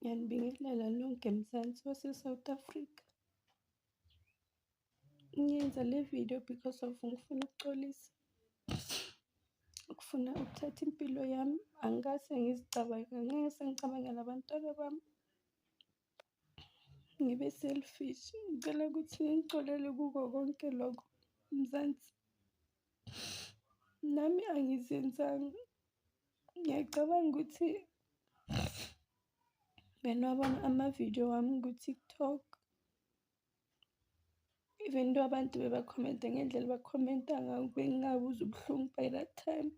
Ngiyanibingelela lonke Mzansi wase-South Africa. Ngiyenza le video because of ngifuna ukuxolisa. Ukufuna ukuthatha impilo yami, angase ngeke ngicabangele abantwana bami. Ngibe selfish. Ngicela ukuthi ngixolele kuko konke lokho Mzansi. Nami angizenzanga. Ngiyacabanga ukuthi benwabona amavidiyo wami ku-TikTok. Even though abantu bebakhomenta ngendlela bakhomenta ngayo, bengingabuza ubuhlungu by that time.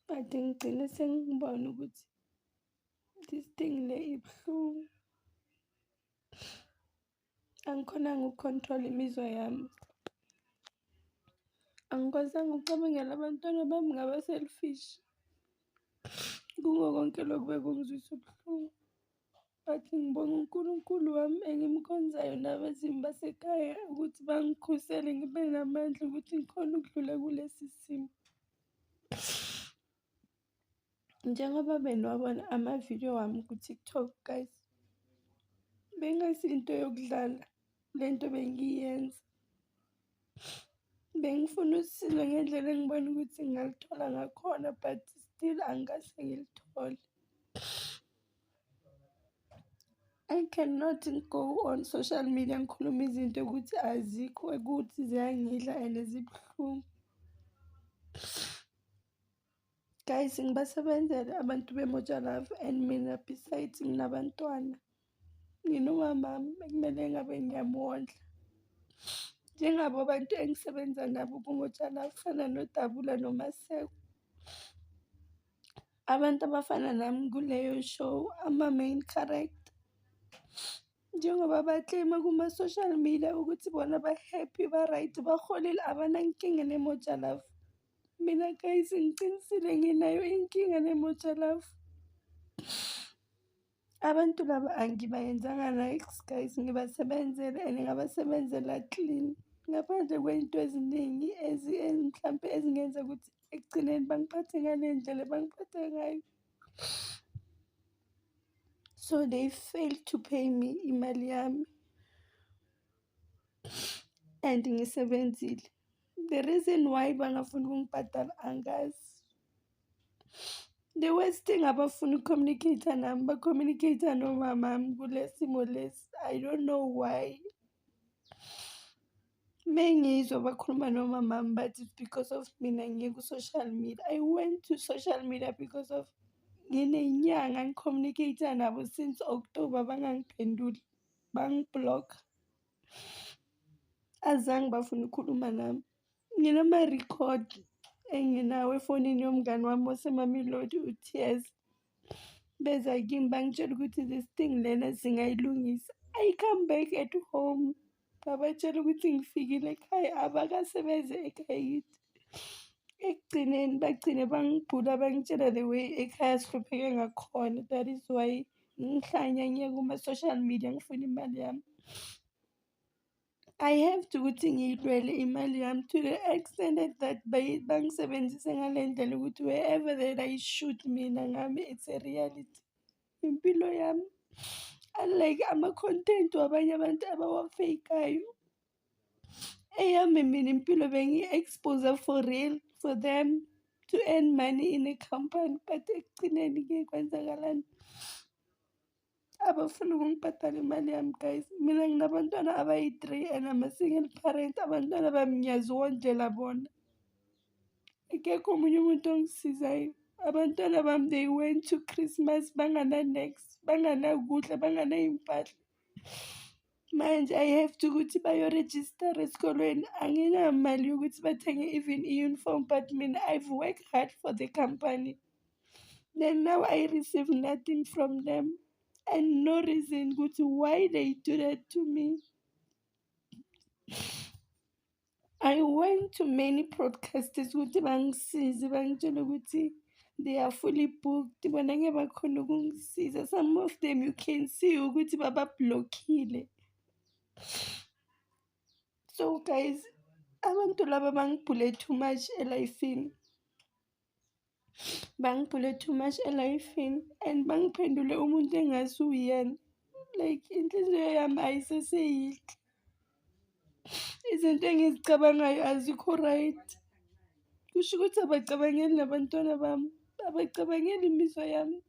But ngigcine sengibona ukuthi this thing le ibuhlungu. Angikhonanga ukucontrol imizwa yami. Angikwazanga ukucabangela abantwana bami, ngaba selfish. Kuko konke lokhu bekungizwisa ubuhlungu. But ngibonga uNkulunkulu wami engimkhonzayo nabezimu basekhaya ukuthi bangikhusele ngibe namandla ukuthi ngikhone ukudlula kulesi simo. Njengoba benwabona amavidiyo wami ku-TikTok guys, bengasinto yokudlala lento bengiyenza. Bengifuna usizo ngendlela engibona ukuthi ngingalithola ngakhona, but still angase ngilithole. I cannot go on social media ngikhuluma izinto ukuthi azikho, ukuthi ziyangidla and zibuhlungu. Guys, ngibasebenzela abantu beMoja Love and mina besides nginabantwana. Nginomamami ekumele ngabe ngiyamondla. Njengabo abantu engisebenza nabo kuMoja Love fana noDabula noMaseko. Abantu abafana nami kuleyo show, ama-main character. Njengoba baclaima kuma-social media ukuthi bona ba-happy, ba-right, baholile, abanankinga neMoja Love. Mina guys ngiqinisile nginayo inkinga neMoja Love. Abantu laba angibayenzanga nice guys, ngibasebenzele and ngabasebenzela clean. Ngaphandle kwento eziningi mhlampe ezingenza ukuthi ekugcineni bangiphathe ngale ndlela bangiphathe ngayo. So they failed to pay me imali yami. And ngisebenzile. The reason why bangafuni ukungibhadala angazi. The worst thing abafuna uku-communicate nami, ba-communicate nomamami kulesimo lesi. I don't know why. Mengizwa bakhuluma nomamami, but it's because of mina ngiye ku-social media. I went to social media because of nginenyanga ngi-communicate nabo since October bangangiphenduli, bangiblock. Azange bafuna ukukhuluma nami. Nginama-record enginawo efonini yomngani wami osemamelodi uTears. Beza kimi bangitshela ukuthi this thing lena singayilungisa. I come back at home. Babatshela ukuthi ngifikile ekhaya, abakasebenze ekhaya kithi. Ekugcineni bagcine bangibhula bangitshela the way ekhaya sihlupheke ngakhona. That is why ngihlanya ngiye kuma-social media ngifuna imali yami. I have to ukuthi ngiyilwele imali yami to the extent that bangisebenzise ngale ndlela ukuthi wherever that I shoot mina ngami it's a reality. Impilo yami unlike ama-content wabanye abantu abawafeyikayo. Eyami mina impilo bengi-expose for real for them to earn money in a company, but ekugcineni kwenzakalani? Abafuna ukungibhadala imali yami guys. Mina nginabantwana abayi-3 and I'm a single parent. Abantwana bami ngiyazondlela bona. Akekho omunye umuntu ongisizayo. Abantwana bami they went to Christmas bangana-next, banganakudla, banganayimpahla. Manje I have to ukuthi bayoregister esikolweni. Anginamali yokuthi bathenge even i-uniform, but mina I've worked hard for the company. Then now I receive nothing from them. And no reason ukuthi why they do that to me. I went to many broadcasters ukuthi bangisize, bangitshela ukuthi they are fully booked. Bona ngeke bakhona ukungisiza. Some of them you can see ukuthi babablockile. So guys, abantu laba bangibhule too much elifini. Bangiphule too much elifini and bangiphendule umuntu engasi uyena. Like inhliziyo yami ayiseseyihle. Izinto engizicabangayo azikho right. Kusho ukuthi abacabangeli nabantwana bami, abacabangeli imizwa yami.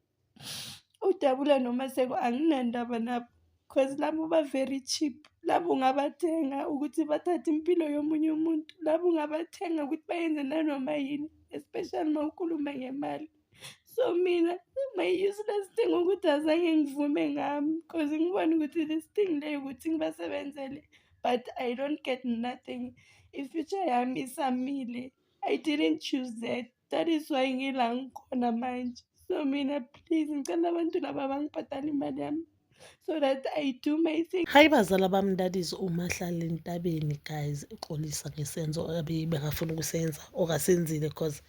uDabula noMaseko anginandaba nabo because labo ba-very cheap. Labo ungabathenga ukuthi bathathe impilo yomunye umuntu. Labo ungabathenga ukuthi bayenze nanoma yini, especially uma ukhuluma ngemali. So mina my useless thing ukuthi azange ngivume ngami because ngibona ukuthi this thing leyo ukuthi ngibasebenzele but I don't get nothing. Ifuture yami isamile. I didn't choose that. That is why ngila ngikhona manje. So mina please ngicela abantu laba bangibhadale imali yami so that I do my thing. Hayi bazala bami, that is uMahlala Entabeni guys, uxolisa ngesenzo bengafuna ukusenza okasenzile because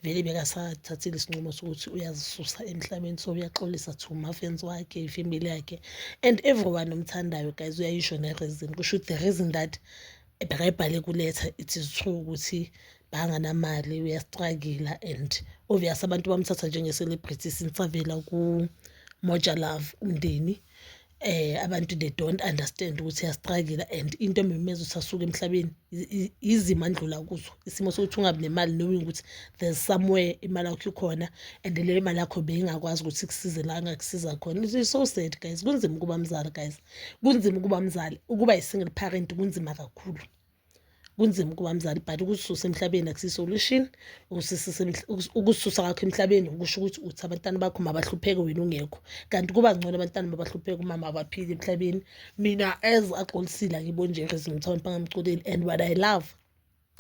vele bekasathathile isinqumo sokuthi uyazisusa emhlabeni. So uyaxolisa to mafans wakhe, ifamily yakhe and everyone omthandayo guys. Uyayisho ne-reason, kusho the reason that bekayibhale kuletha it is true ukuthi banganamali, uyastruggle and obvious abantu bamthatha njenge-celebrity since avela ku-Moja Love umndeni. Abantu they don't understand ukuthi uyastruggle and into ememeza ukuthi asuke emhlabeni izimo andlula kuzo. Isimo sokuthi ungabi nemali knowing ukuthi there's somewhere imali yakho ikhona and leyo mali yakho beyingakwazi ukuthi kusize la ngakusiza khona. It is so sad guys. Kunzima ukuba mzali guys, kunzima ukuba mzali. Ukuba i-single parent kunzima kakhulu, kunzima ukuba mzali but ukususa emhlabeni akusi-solution. Ukususa kwakho emhlabeni ukusho ukuthi uthi abantwana bakho mabahlupheke wena ungekho, kanti kuba ngcono abantwana mabahlupheke uma mabaphile emhlabeni. Mina as axolisile ngibona nje reason ukuthi abantu bangamculeli and what I love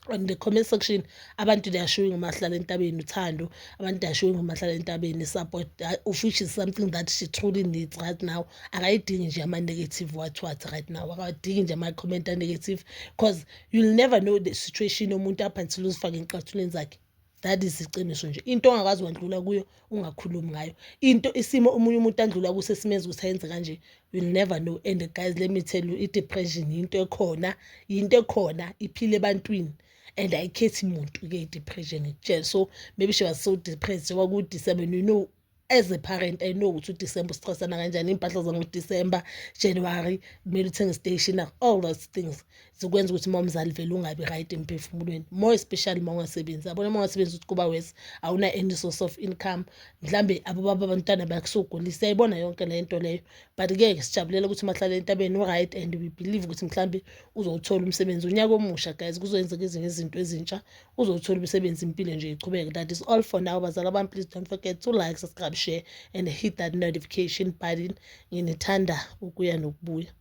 on the comment section, abantu they are showing uMahlala Entabeni uthando, abantu they are showing uMahlala Entabeni support, which is something that she truly needs right now. Akayidingi nje ama-negative what right now, akadingi nje ama-comment a-negative because you'll never know the situation yomuntu up until uzifake enqathuleni zakhe. That is iqiniso nje. Into ongakazi wandlula kuyo ungakhulumi ngayo. Into isimo omunye umuntu andlula kuso esimenza ukuthi ayenze kanje, you'll never know. And guys, let me tell you, i-depression into ekhona, iphile ebantwini and ayikhethi muntu ke i-depression ikutshela. So maybe she was so depressed kwaku-December. You know, as a parent I know ukuthi uDecember ustressana kanjani, impahla zangoDecember, January kumele uthenge stationery, all those things zikwenza ukuthi uma umzali vele ungabi right emphefumulweni, more especially uma ungasebenzi. Yabona uma ungasebenzi ukuthi kuba worse, awuna any source of income, mhlambe abobaba abantwana bakusogolisa. Siyayibona yonke le nto leyo but ke sijabulela ukuthi uMahlala Entabeni right and we believe ukuthi mhlambe uzowuthola umsebenzi unyaka omusha guys, kuzoyenzeka ezinye izinto ezintsha, uzowuthola umsebenzi, impilo nje iqhubeke. That is all for now bazala bami. Please don't forget to like, subscribe, share and hit that notification button. Nginithanda ukuya nokubuya.